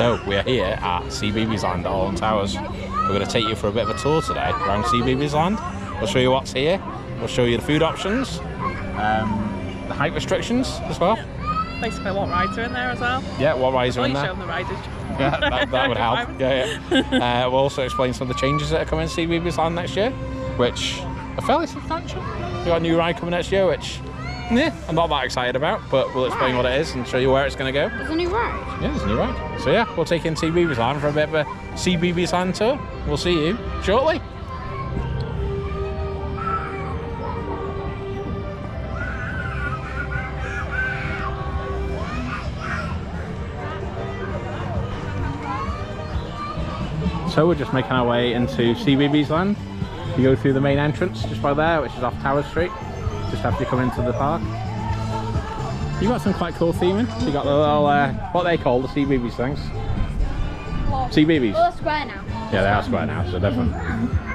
So we are here at Cbeebies Land at Alton Towers. We're going to take you for a bit of a tour today around Cbeebies Land. We'll show you what's here. We'll show you the food options, the height restrictions as well. Basically, what rides are in there as well. Yeah, what rides are in there. Show them the riders. Yeah, that would help. Yeah. We'll also explain some of the changes that are coming to Cbeebies Land next year, which are fairly substantial. We've got a new ride coming next year, which I'm not that excited about, but we'll explain what it is and show you where it's going to go. There's a new ride? Yeah, there's a new ride. So yeah, we'll take you in Cbeebies Land for a bit of a Cbeebies Land tour. We'll see you shortly. So we're just making our way into Cbeebies Land. You go through the main entrance just by there, which is off Tower Street, just after you come into the park. You got some quite cool theming. You got the little, what they call the Cbeebies things. Cbeebies. Well, they're square now. Yeah, they are square now, so different.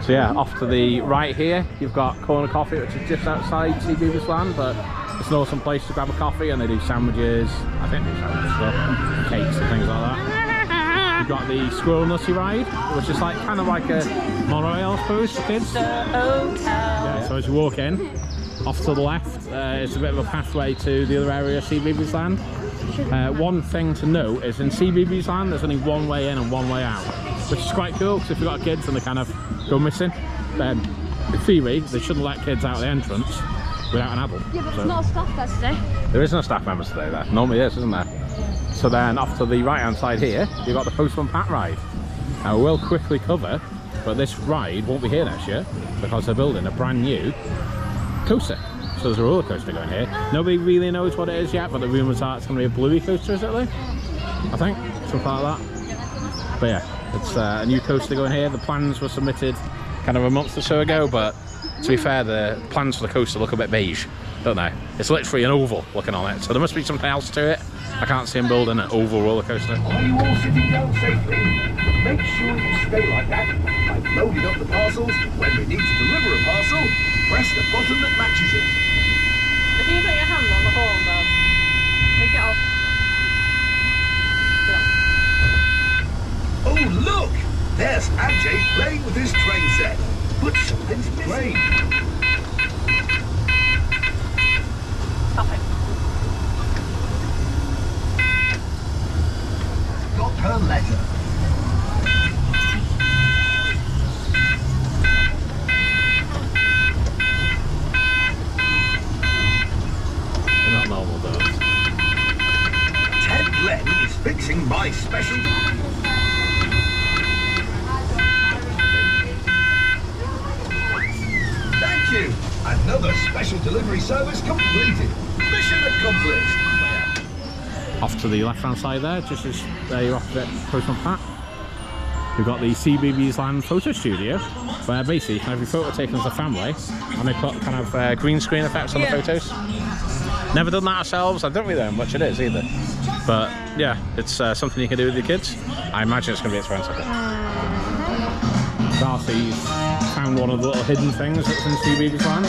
So yeah, off to the right here, you've got Corner Coffee, which is just outside Cbeebies Land, but it's an awesome place to grab a coffee, and they do sandwiches. I think they do sandwich stuff, cakes and things like that. You've got the Squirrel Nutty ride, which is like kind of like a monorail, I suppose, for kids. Yeah, so as you walk in, off to the left, it's a bit of a pathway to the other area of Cbeebies Land. One thing to note is in Cbeebies Land, there's only one way in and one way out, which is quite cool because if you've got kids and they kind of go missing, then in theory, they shouldn't let kids out the entrance without an adult. Yeah, but there's not a staff there today. There is no staff members today there. Normally there is, isn't there? So then off to the right hand side here, you've got the Postman Pat ride. Now we'll quickly cover, but this ride won't be here next year because they're building a brand new coaster. So there's a roller coaster going here. Nobody really knows what it is yet, but the rumours are it's going to be a Bluey coaster, is it, Lee? I think, something like that. But yeah, it's a new coaster going here. The plans were submitted kind of a month or so ago, but to be fair, the plans for the coaster look a bit beige, don't they? It's literally an oval looking on it, so there must be something else to it. I can't see him building an oval roller coaster. Are you all sitting down safely? Make sure you stay like that. I've loaded up the parcels. When we need to deliver a parcel, press the button that matches it. If you put your hand on the horn, though, take it off. Oh, look! There's Ajay playing with his train set. But something's missing. Stop it. Got her letter. They're not normal though. Ted Glenn is fixing my special. Thank you. Another special delivery service completed. Mission accomplished. Off to the left hand side there, just as you're opposite Postman Pat, we've got the Cbeebies Land photo studio, where basically you can have your photo taken as a family, and they put kind of green screen effects on the photos. Never done that ourselves. I don't really know how much it is either, but yeah, it's something you can do with your kids. I imagine it's going to be expensive. Darcy's found one of the little hidden things that's in Cbeebies Land.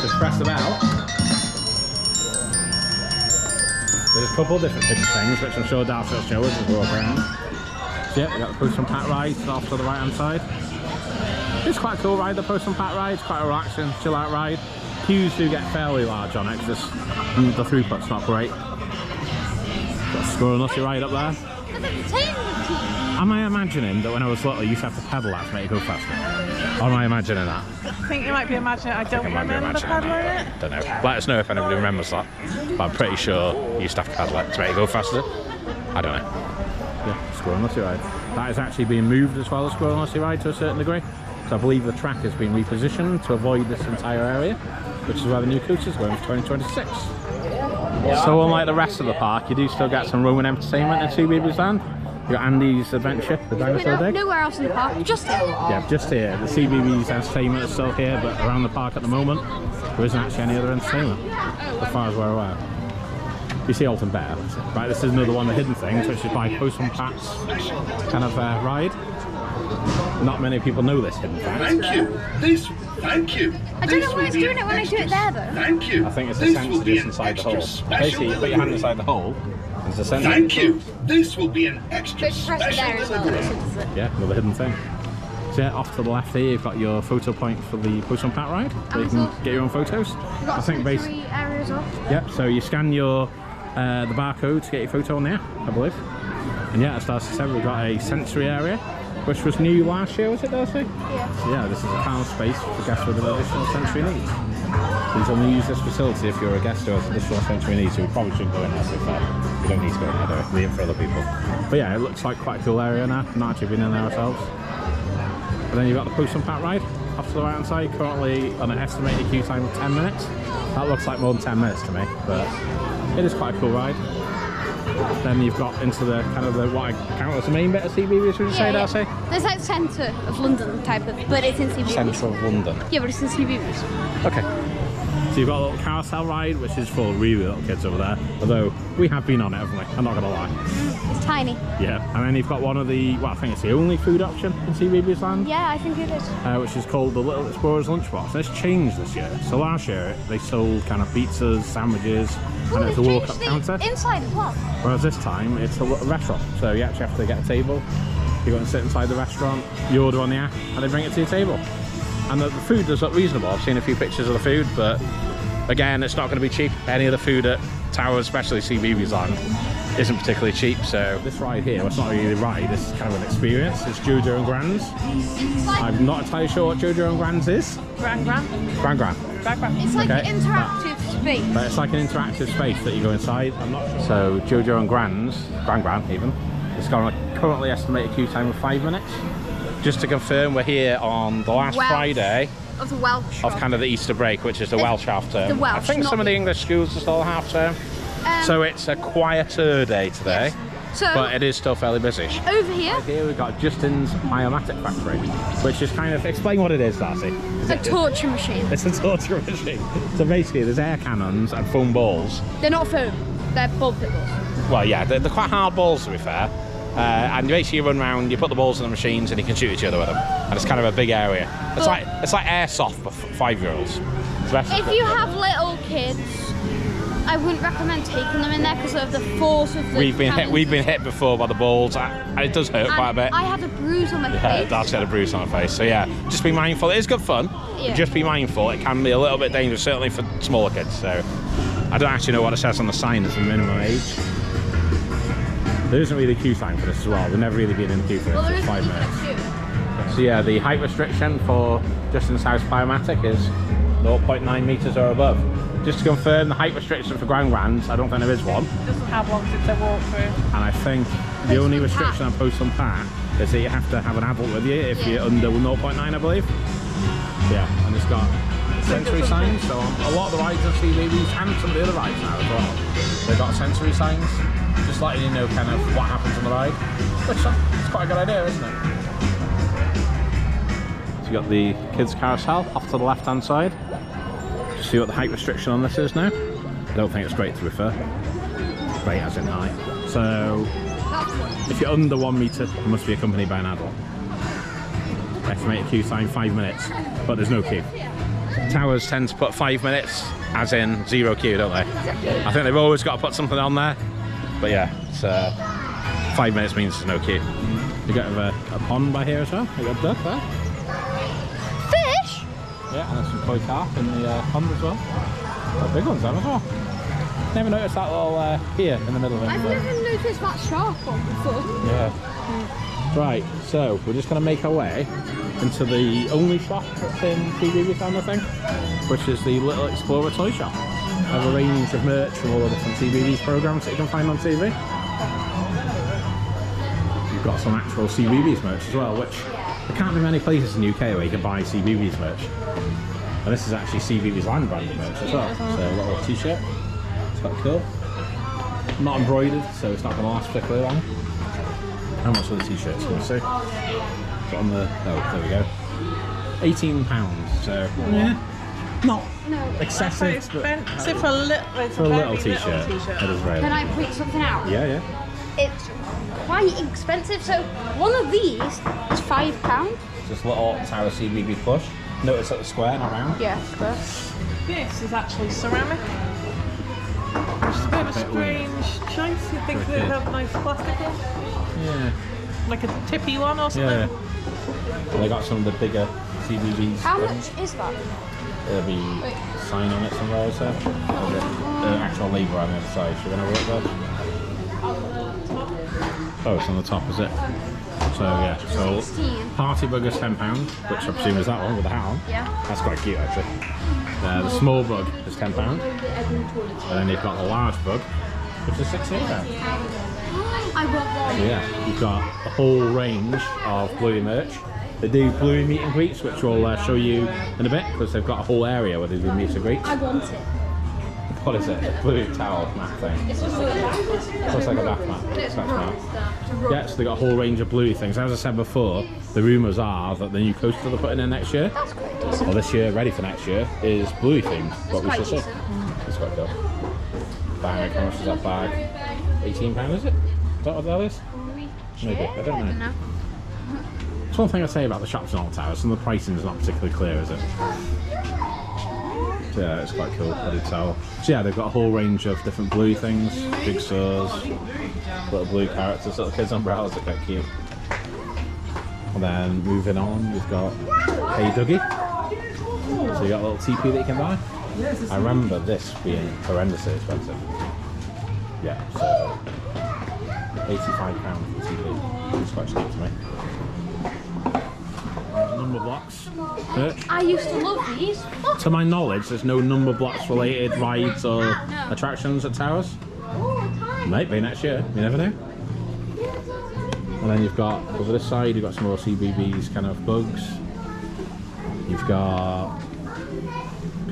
Just press the bell. There's a couple of different hidden things, which I'm sure Darcy will show us as we walk around. So yeah, we got the Postman Pat ride off to the right hand side. It's quite a cool ride, the Postman Pat ride. It's quite a relaxing, chill out ride. Queues do get fairly large on it because the throughput's not great. Got a Squirrel Nutty ride up there. Am I imagining that when I was little you used to have to pedal that to make it go faster? Or am I imagining that? I think you might be imagining it. I don't remember pedaling it. Don't know. Let us know if anybody remembers that. But I'm pretty sure you used to have to pedal it to make it go faster. I don't know. Yeah, Squirrel Nutty ride. That is actually being moved as well as Squirrel Nutty ride to a certain degree. So I believe the track has been repositioned to avoid this entire area, which is where the new coach is going for 2026. So unlike the rest of the park, you do still get some roaming entertainment in Cbeebies Land. You got Andy's Adventure, the dinosaur dig. Nowhere else in the park, just here. Yeah, just here. The Cbeebies entertainment is still here, but around the park at the moment, there isn't actually any other entertainment, as far as we're aware. You see Alton Bear, right? This is another one of the hidden things, which is by Postman Pat's kind of ride. Not many people know this hidden fact. Thank you. Thank you. I don't know why it's doing it when I do it there, though. Thank you. I think it's a sensor just inside the hole. Basically, you put your hand inside the hole, There's a century. Thank you. This will be an extra But press it there as special well. delivery. Yeah, another hidden thing. So yeah, off to the left here, you've got your photo point for the Postman Pat ride, so you can get your own photos. We've got I think sensory area as well. Yep, so you scan your the barcode to get your photo on there, I believe. And yeah, as Darcy said, we've got a sensory area, which was new last year, was it, Darcy? Yeah. So yeah, this is a town space for guests with additional sensory needs. Please only use this facility if you're a guest who has additional sensory needs, so we probably shouldn't go in there, to be fair. We don't need to go in there, though. Leave it for other people. But yeah, it looks like quite a cool area now. Not actually been in there ourselves. But then you've got the Postman Pat ride off to the right hand side, currently on an estimated queue time of 10 minutes. That looks like more than 10 minutes to me, but it is quite a cool ride. Then you've got into the kind of the what I count as the main bit of Cbeebies, would you say, Darcy? There's like centre of London type of, but it's in Cbeebies. Central of London. Yeah, but it's in Cbeebies. Okay. So you've got a little carousel ride, which is for really little kids over there. Although we have been on it, haven't we? I'm not gonna lie. It's tiny. Yeah. And then you've got one of the, well, I think it's the only food option in Cbeebies land. Yeah, I think it is. Which is called the Little Explorer's Lunchbox. It's changed this year. So last year they sold kind of pizzas, sandwiches, and it's a walk-up counter. Inside as well. Whereas this time it's a restaurant. So you actually have to get a table. You go and sit inside the restaurant. You order on the app, and they bring it to your table. And the food does look reasonable. I've seen a few pictures of the food, but again, it's not going to be cheap. Any of the food at Towers, especially Cbeebies land, isn't particularly cheap. So this ride here, well, it's not really a ride, it's kind of an experience. It's JoJo and Gran's. I'm not entirely sure what JoJo and Gran's is. Gran Gran. Gran Gran. Gran Gran. It's like Okay. an interactive space. But it's like an interactive space that you go inside. I'm not sure. So JoJo and Gran Gran even, it's got a currently estimated queue time of 5 minutes. Just to confirm, we're here on the last Friday Of the Welsh. of kind of the Easter break, which is the Welsh half term. The Welsh, I think not some of the English schools are still half term. So it's a quieter day today, So but it is still fairly busy. over here, Here we've got Justin's Biomatic Factory, which is kind of, explain what it is, Darcy. it's a torture machine. It's a torture machine. So basically there's air cannons and foam balls. They're not foam. They're ball pickles. Well, yeah, they're quite hard balls, to be fair. And basically you run around, you put the balls in the machines and you can shoot each other with them. And it's kind of a big area. It's like airsoft for 5-year-olds. If you have little kids, I wouldn't recommend taking them in there because of the force of the We've been cannons. hit before by the balls, and it does hurt quite a bit. I had a bruise on my Yeah, face. Darcy had a bruise on her face. So yeah, just be mindful. It is good fun. Yeah. But just be mindful. It can be a little bit dangerous, certainly for smaller kids. So I don't actually know what it says on the sign as the minimum age. There isn't really a queue time for this as well. We've never really been in the queue for Well, it. there It's is 5 a minutes. queue. So yeah, the height restriction for Justin's House Biomatic is 0.9 metres or above. Just to confirm, the height restriction for Gran Grans, I don't think there is one. Doesn't have one because it's a walkthrough. And I think the only restriction on Postman Pat is that you have to have an adult with you if you're under 0.9, I believe. Yeah, and it's got sensory signs, so on a lot of the rides on Cbeebies and some of the other rides now as well, they've got sensory signs, just letting you know kind of what happens on the ride, which is quite a good idea, isn't it? So you got the kids carousel off to the left hand side. Just see what the height restriction on this is now. I don't think it's great, to be fair. Great as in high. So if you're under 1 metre, you must be accompanied by an adult. Estimated queue time 5 minutes, but there's no queue. Towers tend to put 5 minutes as in 0 queue, don't they? I think they've always got to put something on there. But yeah, it's 5 minutes means there's no queue. You got a pond by here as well. You got duck there. Fish? Yeah, and there's some koi carp in the pond as well. Got big ones there as well. Never noticed that little pier in the middle of it. I've never noticed that shark one before. Yeah. Right, so we're just going to make our way into the only shop that's in Cbeebies land, I think, which is the Little Explorer Toy Shop. They have a range of merch from all the different Cbeebies programs that you can find on TV. You've got some actual Cbeebies merch as well, which there can't be many places in the UK where you can buy Cbeebies merch. And this is actually Cbeebies land branded merch as well. So a little t-shirt. It's quite cool. Not embroidered, so it's not going to last particularly long. How much are the t-shirts? Can you see? It's on the, oh, there we go. £18, so yeah, not excessive, Expensive for a little, for a little t-shirt. It is very. Can I point something out? Yeah, yeah. It's quite expensive. So one of these is £5. Just little Tower Cbeebies plush. Notice that the square, not round. Yeah, but This is actually ceramic. Which is a bit a bit weird. Strange choice. You'd think they'd have nice plastic ones. Yeah. Like a tippy one or something. Yeah. And they got some of the bigger Cbeebies. How much is that? There'll be a sign on it somewhere else there. The actual label on the other side. Should we have a look there? Oh, it's on the top, is it? So yeah, so 16. Party Bug is £10, which I presume is that one with the hat on. Yeah. That's quite cute actually. The small bug is £10, and then you've got the large bug, which is £16. I want one. Yeah, you've got a whole range of Bluey merch. They do Bluey meet and greets, which we'll show you in a bit, because they've got a whole area where they do meet and greets. I want it. What is it? A Bluey towel mat thing. It's just like a bath mat. Looks like a bath mat. It's That's rug. right. Yeah, so they got a whole range of Bluey things. As I said before, the rumours are that the new coaster they're putting in next year, That's quite decent. or this year, ready for next year, is Bluey themed. But we quite shall see. decent. It's quite cool. Bag, how much is that bag? £18, is it? Is that what that is? Maybe, I don't know. That's one thing I say about the shops in Alton Towers, and the pricing is not particularly clear, is it? So yeah, it's quite cool, I did tell. So yeah, they've got a whole range of different Bluey things, jigsaws, little Blue characters, little kids' umbrellas, they're quite cute. And then moving on, we've got Hey Dougie. So you got a little TP that you can buy. I remember this being horrendously expensive. Yeah, so £85 for TV. It's quite cheap to me. Number blocks. I used to love these. Look. To my knowledge, there's no number blocks related rides or attractions at Towers. Might be next year, you never know. And then you've got, over this side, you've got some more Cbeebies kind of bugs. You've got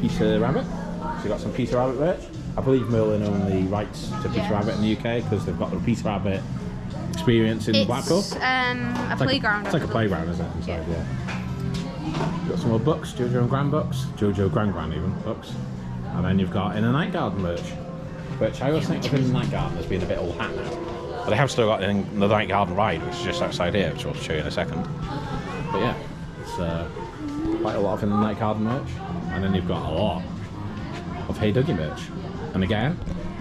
Peter Rabbit. So you've got some Peter Rabbit merch. I believe Merlin own the rights to Peter Rabbit in the UK because they've got the Peter Rabbit experience in Blackpool. It's a playground. It's like a playground, isn't it? Inside, yeah. You've got some more books, JoJo Gran books, JoJo Gran Gran even, books. And then you've got In the Night Garden merch, which I always think of In the Night Garden as being a bit old hat now. But they have still got In the Night Garden ride, which is just outside here, which I'll show you in a second. But yeah, it's quite a lot of In the Night Garden merch. And then you've got a lot of Hey Dougie merch. And again,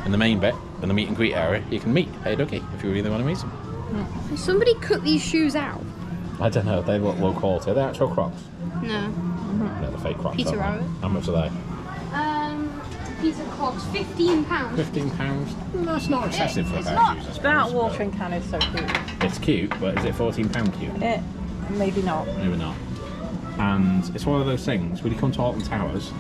in the main bit, in the meet and greet area, you can meet Hey Dougie if you really want to meet him. Has somebody cut these shoes out? I don't know, they look low quality. Are they actual Crocs? No. No, the fake Crocs. Peter Rabbit. How much are they? Piece of Crocs, £15. £15? That's not excessive for a It's pair not. of shoes, I suppose, That but watering can is so cute. it's cute, but is it £14 cute? Maybe not. Maybe not. And it's one of those things, when you come to Alton Towers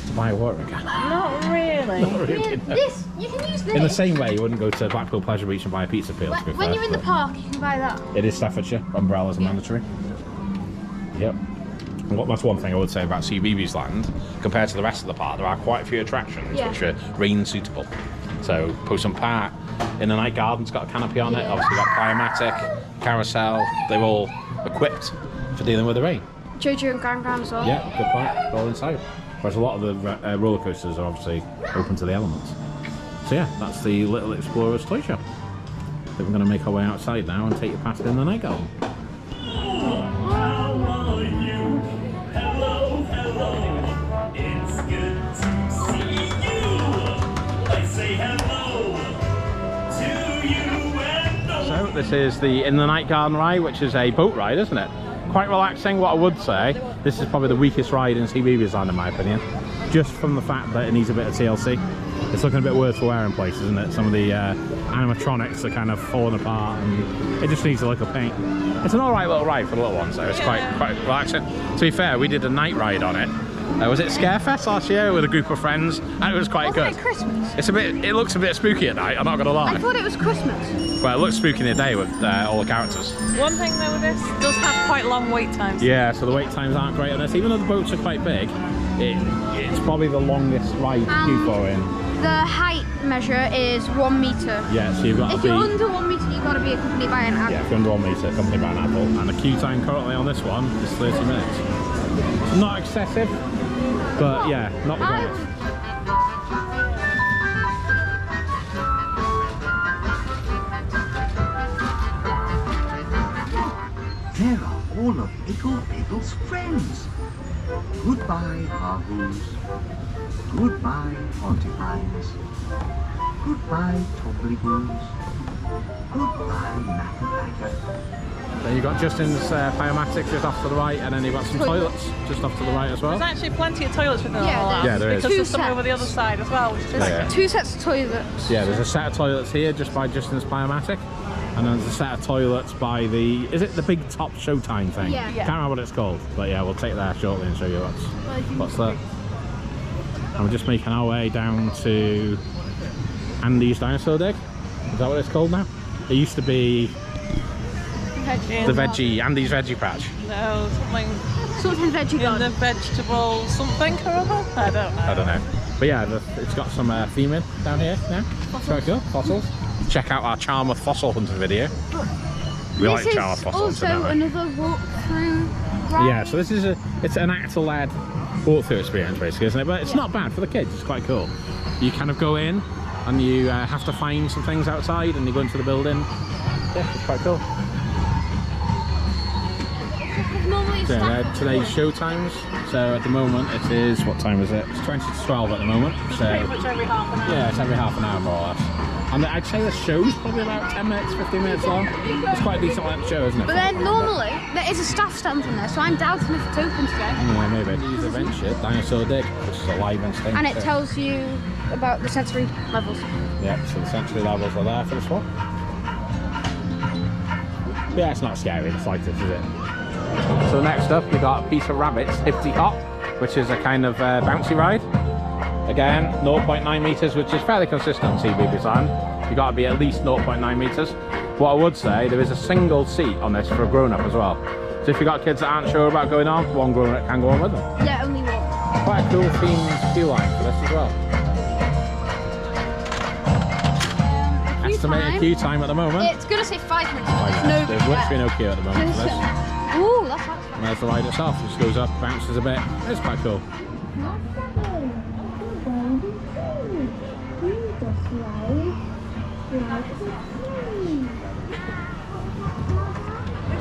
to buy a watering can. Not really. Not really, no. This, you can use this. In the same way you wouldn't go to Blackpool Pleasure Beach and buy a pizza peel. to be When fair, you're in the but park, you can buy that. it is Staffordshire, umbrellas are mandatory. Yep. And that's one thing I would say about Cbeebies Land. Compared to the rest of the park, there are quite a few attractions which are rain suitable. So Postman Pat, In the Night Garden's got a canopy on it, obviously got Climatic, Carousel, they're all equipped for dealing with the rain. JoJo Gran Gran as well. Yeah, good point, all inside. Whereas a lot of the roller coasters are obviously open to the elements. So yeah, that's the Little Explorers toy shop. I think we're going to make our way outside now and take you past In the Night Garden. So this is the In the Night Garden ride, which is a boat ride, isn't it? Quite relaxing. What I would say, this is probably the weakest ride in Cbeebies Land in my opinion, just from the fact that it needs a bit of TLC. It's looking a bit worse for wear in places, isn't it? Some of the animatronics are kind of falling apart and it just needs a look of paint. It's an alright little ride for the little ones though, it's quite relaxing. To be fair, we did a night ride on it. Was it Scarefest last year with a group of friends? And it was quite good. It Christmas? It looks a bit spooky at night, I'm not going to lie. I thought it was Christmas. Well, it looks spooky in the day with all the characters. One thing though with this, does have quite long wait times. Yeah, so the wait times aren't great on this. Even though the boats are quite big, it's probably the longest ride to queue for in. The height measure is 1 meter. Yeah, so you've got If you're under 1 meter, you've got to be accompanied by an adult. Yeah, if you're under 1 metre, accompanied by an adult. And the queue time currently on this one is 30 minutes. It's not excessive, but yeah, not the greatest. There are all of Igglepiggle's friends. Goodbye, Harhoos. Goodbye, Porcupines. Goodbye, Tomblyboos. Goodbye, Makka Pakka. Then you've got Justin's Pyomatic just off to the right, and then you've got some toilets just off to the right as well. There's actually plenty of toilets within the whole house. Yeah, there is. Because there's Two some over the sets. other side as well. Which is Yeah. 2 sets of toilets. Yeah, there's a set of toilets here just by Justin's Pyomatic, and then there's a set of toilets by the, is it the big top Showtime thing? Yeah. Can't remember what it's called, but yeah, we'll take that shortly and show you what's there. And we're just making our way down to Andy's Dinosaur Dig. Is that what it's called now? It used to be the veggie, Andy's Veggie Patch. No, Something veggie in garden. the vegetable something or other? I don't know. I don't know. But yeah, it's got some theming down here now. It's very cool. Fossils. Check out our Charmouth Fossil Hunter video. We like Charmouth Fossil Hunter, don't also we? another walkthrough ride. Yeah, so this is it's an actor-led walkthrough experience basically, isn't it? But it's not bad for the kids, it's quite cool. You kind of go in and you have to find some things outside and you go into the building. Yeah, it's quite cool. Normally it's So staff- today's Showtimes, so at the moment it is, what time is it? It's 20 to 12 at the moment. So Pretty much every half an hour. yeah, it's every half an hour more or less. And I'd say the show's probably about 10 minutes, 15 minutes long. It's quite a decent length show, isn't it? But then normally there is a staff stand in there, so I'm doubting if it's open today. Yeah, maybe. Use Adventure, Dinosaur Dig, which is a live entertainment And it show. tells you about the sensory levels. Yeah, so the sensory levels are there for this one. But yeah, it's not scary, the slightest, is it? So next up, we got Peter Rabbit's Hippity Hop, which is a kind of bouncy ride. Again, 0.9 meters, which is fairly consistent on Cbeebies Land. You've got to be at least 0.9 meters. What I would say, there is a single seat on this for a grown-up as well. So if you've got kids that aren't sure about going on, one grown-up can go on with them. Yeah, only one. Quite a cool themed queue line for this as well. Estimated queue time at the moment. It's going to say 5 minutes. 5 There's minutes. no There's literally no queue at the moment for this. Ooh, that's fast. And there's the ride itself, it just goes up, bounces a bit. It's quite cool.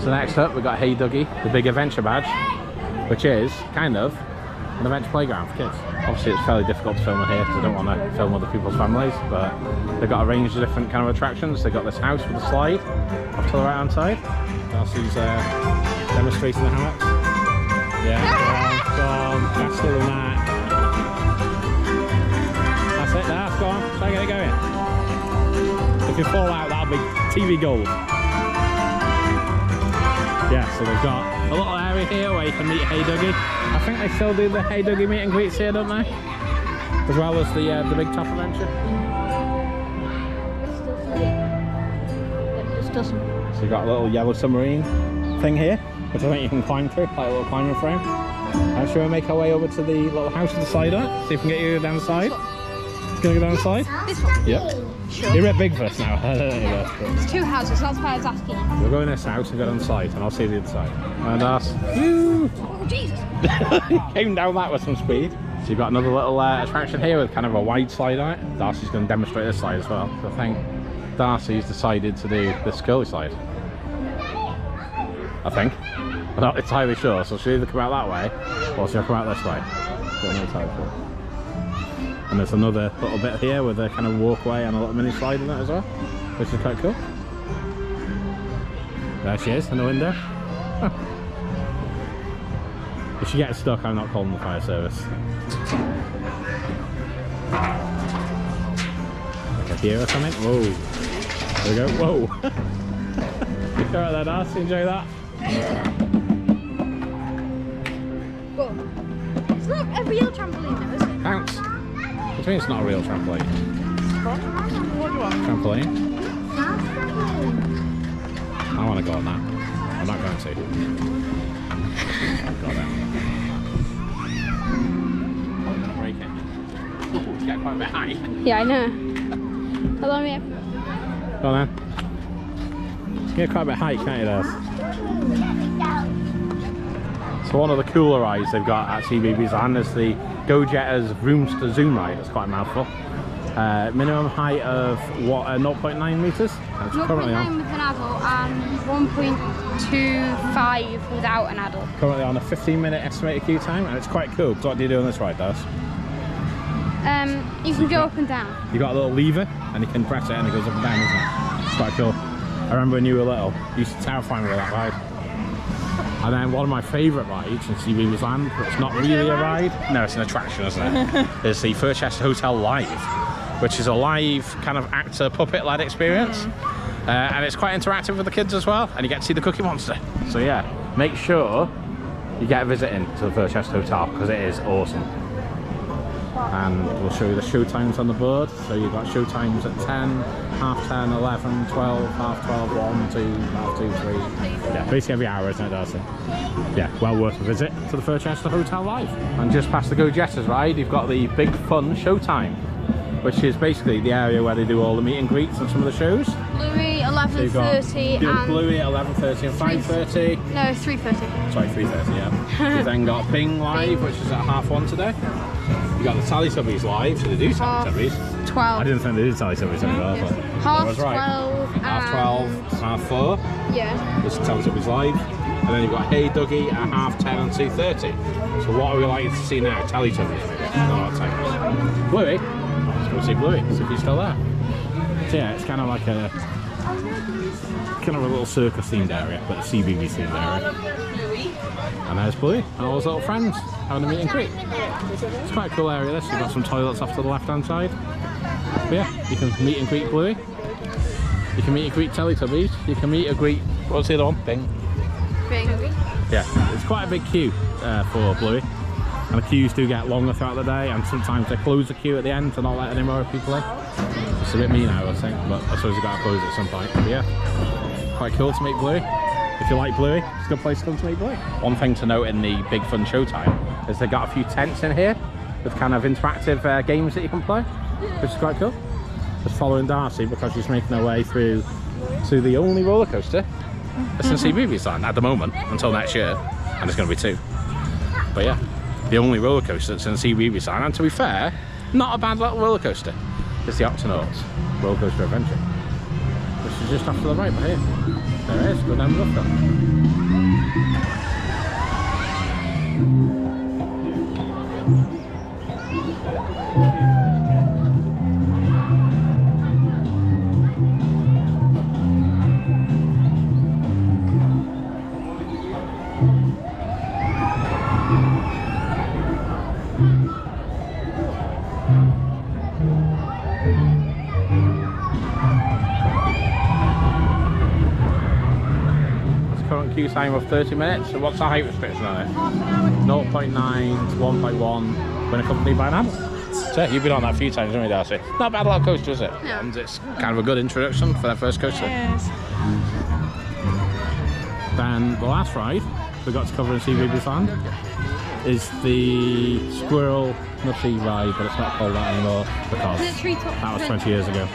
So next up, we've got Hey Dougie, the big adventure badge, which is kind of an adventure playground for kids. Obviously it's fairly difficult to film it here because I don't want to film other people's families, but they've got a range of different kind of attractions. They've got this house with a slide off to the right hand side. Darcy's demonstrating the hammocks. Yeah, go on, faster than that. That's it, there, go on, try to get it going. If you fall out, that'll be TV gold. Yeah, so they've got a little area here where you can meet Hey Dougie. I think they still do the Hey Dougie meet and greets here, don't they? As well as the big top adventure. It doesn't. So you've got a little yellow submarine thing here, which I think you can climb through, like a little climbing frame. Shall we make our way over to the little house to the side of it? See if we can get you down the side. Gonna go down the side? This one? Yep. Sure. You're a bit big for us now. I don't know that, but It's 2 houses, that's why I was asking. we'll go in this house and go down the side, and I'll see the other side. And woo! Oh, Jesus. Came down that with some speed. So you've got another little attraction here with kind of a wide slide on it. Darcy's going to demonstrate this slide as well. So I think Darcy's decided to do this curly slide. I think. I'm not entirely sure, so she'll either come out that way or she'll come out this way. Don't know entirely sure. And there's another little bit here with a kind of walkway and a little mini slide in it as well, which is quite cool. There she is in the window. If she gets stuck, I'm not calling the fire service. Like a gear or something. Whoa. There we go. Whoa. Alright there, Darcy. Enjoy that. Go. It's not a real trampoline though, is it? Bounce. What do you mean it's not a real trampoline? What do you want? Trampoline? I want to go on that. I'm not going to. Got that. Break it. Ooh, it's getting quite a bit high. Yeah, I know. Hello, me. Go on then. You get quite a bit high, can't you, there? So one of the cooler rides they've got at Cbeebies Land is the Go Jetters Roomster Zoom ride. It's quite a mouthful. Minimum height of what, 0.9 meters? It's currently 0.9 with an adult and 1.25 without an adult. Currently on a 15-minute estimated queue time, and it's quite cool. What do you do on this ride, Daz? You can go up and down. You got a little lever and you can press it and it goes up and down, isn't it? It's quite cool. I remember when you were little, you used to terrify me with that ride. And then one of my favourite rides in Cbeebies Land, but it's not really a ride. No, it's an attraction, isn't it? It's the Furchester Hotel Live, which is a live kind of actor puppet-led experience. And it's quite interactive with the kids as well, and you get to see the Cookie Monster. So yeah, make sure you get a visit in to the Furchester Hotel, because it is awesome. And we'll show you the showtimes on the board. So you've got showtimes at 10, half 10, 11, 12, half 12, 1, 2, half 2, 3. Yeah, basically every hour, isn't it, Darcy? Yeah, well worth a visit to the Furchester Hotel Live. And just past the Go Jetters ride, you've got the Big Fun Showtime, which is basically the area where they do all the meet and greets and some of the shows. Bluey, 11:30 so and... Bluey at 11:30 and 5:30. No, 3:30. Sorry, 3:30, yeah. You've then got Bing Live, which is at 1:30 today. You got the Teletubbies live, so they do Teletubbies. 12. I didn't think they did Teletubbies anymore, but Half I was right. 12. Half 12, half 4. Yeah. This is Teletubbies live. And then you've got Hey Dougie at 10:30 and 2:30. So what are we likely to see now? Teletubbies. Bluey? Let's go see Bluey, see if he's still there. So yeah, it's kind of like a little circus themed area, but a Cbeebies themed area. And there's Bluey and all his little friends having a meet and greet. It's quite a cool area this. You've got some toilets off to the left hand side. But yeah, you can meet and greet Bluey. You can meet and greet Teletubbies. You can meet and greet, what's the other one? Bing. Bing. Yeah, it's quite a big queue for Bluey. And the queues do get longer throughout the day, and sometimes they close the queue at the end to not let any more people in. It's a bit mean now, I think, but I suppose you've got to close it at some point. But yeah, quite cool to meet Bluey. If you like Bluey, it's a good place to come to meet Bluey. One thing to note in the Big Fun Showtime is they've got a few tents in here with kind of interactive games that you can play, which is quite cool. Just following Darcy because she's making her way through to the only roller coaster that's in Cbeebies Land at the moment until next year, and there's going to be 2. But yeah, the only roller coaster that's in Cbeebies Land, and to be fair, not a bad little roller coaster. It's the Octonauts Roller Coaster Adventure, which is just off to the right by here. There it is, go down the left. Queue time of 30 minutes. So what's the height restriction on it? 0.9 to 1.1 when accompanied by an adult. So you've been on that a few times, haven't you, Darcy? Not a bad little coaster, is it? No. And it's kind of a good introduction for their first coaster. Yes. Then the last ride we got to cover in Cbeebies Land is the Squirrel Nutty ride, but it's not called that anymore because Is it Treetop that was Adventure? 20 years ago.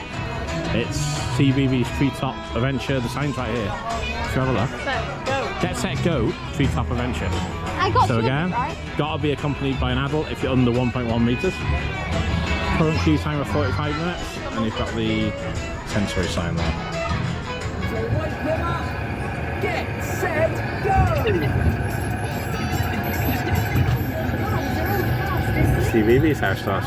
It's Cbeebies Treetop Adventure. The sign's right here. Should we have a look? Set, go. Get Set Go Treetop Adventure. I got So two, again, right? gotta be accompanied by an adult if you're under 1.1 meters. Current queue time of 45 minutes, and you've got the sensory sign there. Get set, go! Cbeebies house stars.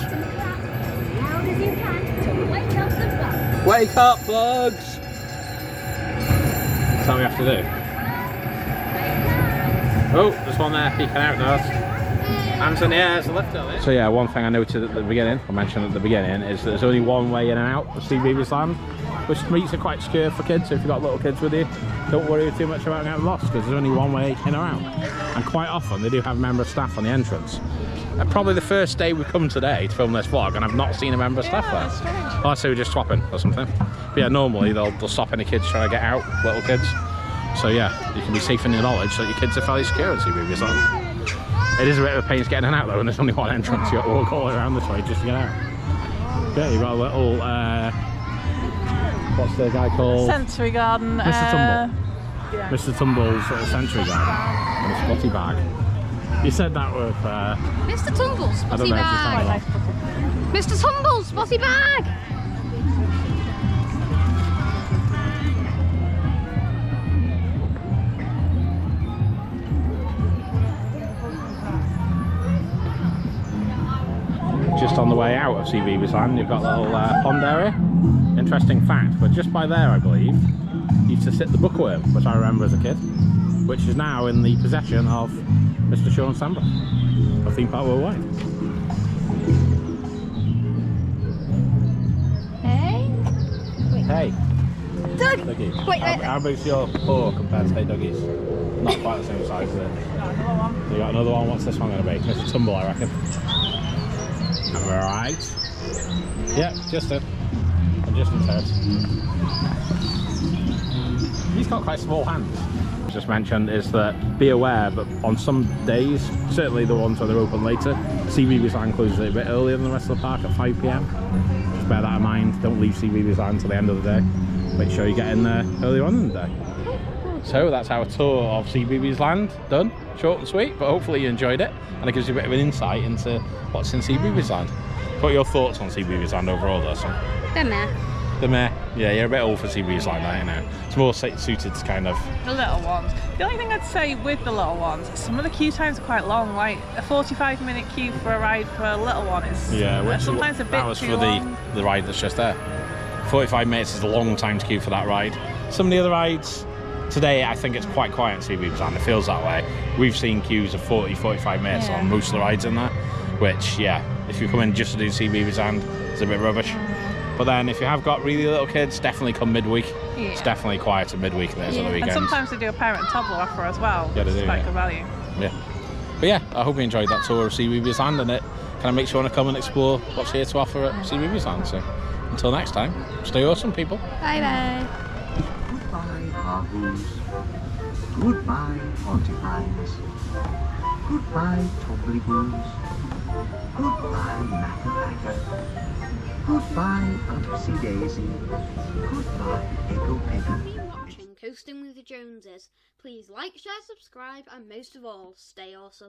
Loud as you can to wake up the bugs. Wake up, bugs! That's what we have to do. Oh, there's one there peeking out now. Hands in the air, there's a lift out there. So yeah, one thing I noted at the beginning, I mentioned at the beginning, is that there's only one way in and out of Cbeebies Land, which makes it quite secure for kids. So if you've got little kids with you, don't worry too much about getting lost, because there's only one way in or out. And quite often they do have a member of staff on the entrance. And probably the first day we've come today to film this vlog, and I've not seen a member of staff there. Well, I'd say we're just swapping or something. But yeah, normally they'll stop any kids trying to get out, little kids. So yeah, you can be safe in your knowledge that your kids are fairly secure at Cbeebies Land. It is a bit of a pain getting in and out though, and there's only one entrance. You got to walk all around this way just to get out. Yeah, you've got a little, what's the guy called? Sensory garden. Mr. Tumble. Yeah. Mr. Tumble's little sensory garden and a spotty bag. You said that with, Mr. Tumble's I don't spotty know if you bag. found that. Mr. Tumble's spotty bag. Just Just on the way out of Cbeebies Land, you've got a little pond area. Interesting fact, but just by there, I believe, used to sit the bookworm, which I remember as a kid, which is now in the possession of Mr. Sean Sandbrook of Theme Park Worldwide. Hey? Wait. Hey, Doug! Dougie. Wait, How big's your paw compared to Hey Dougie's? Not quite the same size, is it? So you got another one. What's this one going to be? Mr. Tumble, I reckon. Alright. Yep, just it. I'm just in toes. He's got quite small hands. Just mentioned is that be aware, but on some days, certainly the ones where they're open later, Cbeebies Land closes a bit earlier than the rest of the park at 5 PM. Just bear that in mind. Don't leave Cbeebies Land till the end of the day. Make sure you get in there earlier on in the day. So that's our tour of Cbeebies Land done. Short and sweet, but hopefully you enjoyed it, and it gives you a bit of an insight into what's in Cbeebies Land. What are your thoughts on Cbeebies Land overall, though, son? They're meh. The meh. Yeah, you're a bit old for Cbeebies Land, aren't you now? It's more suited to kind of... The little ones. The only thing I'd say with the little ones, some of the queue times are quite long. Like a 45-minute queue for a ride for a little one is sometimes a bit that was too for long. the ride that's just there. 45 minutes is a long time to queue for that ride. Some of the other rides today, I think it's quite quiet in Cbeebies Land. It feels that way. We've seen queues of 40-45 minutes on most of the rides in there, which, yeah, if you come in just to do Cbeebies Land, it's a bit rubbish. But then if you have got really little kids, definitely come midweek. Yeah. It's definitely quieter midweek than it is on the weekends. And sometimes they do a parent and toddler offer as well. Yeah, they do. It's quite good value. Yeah. But yeah, I hope you enjoyed that tour of Cbeebies Land, and it kind of makes you want to come and explore what's here to offer at Cbeebies Land. So until next time, stay awesome, people. Bye bye. Goodbye, Hargoos. Goodbye, Pontypines. Goodbye, Tomblyboos. Goodbye, Makka Pakka. Goodbye, Upsy Daisy. Goodbye, Igglepiggle. If you're watching Coasting with the Joneses, please like, share, subscribe, and most of all, stay awesome.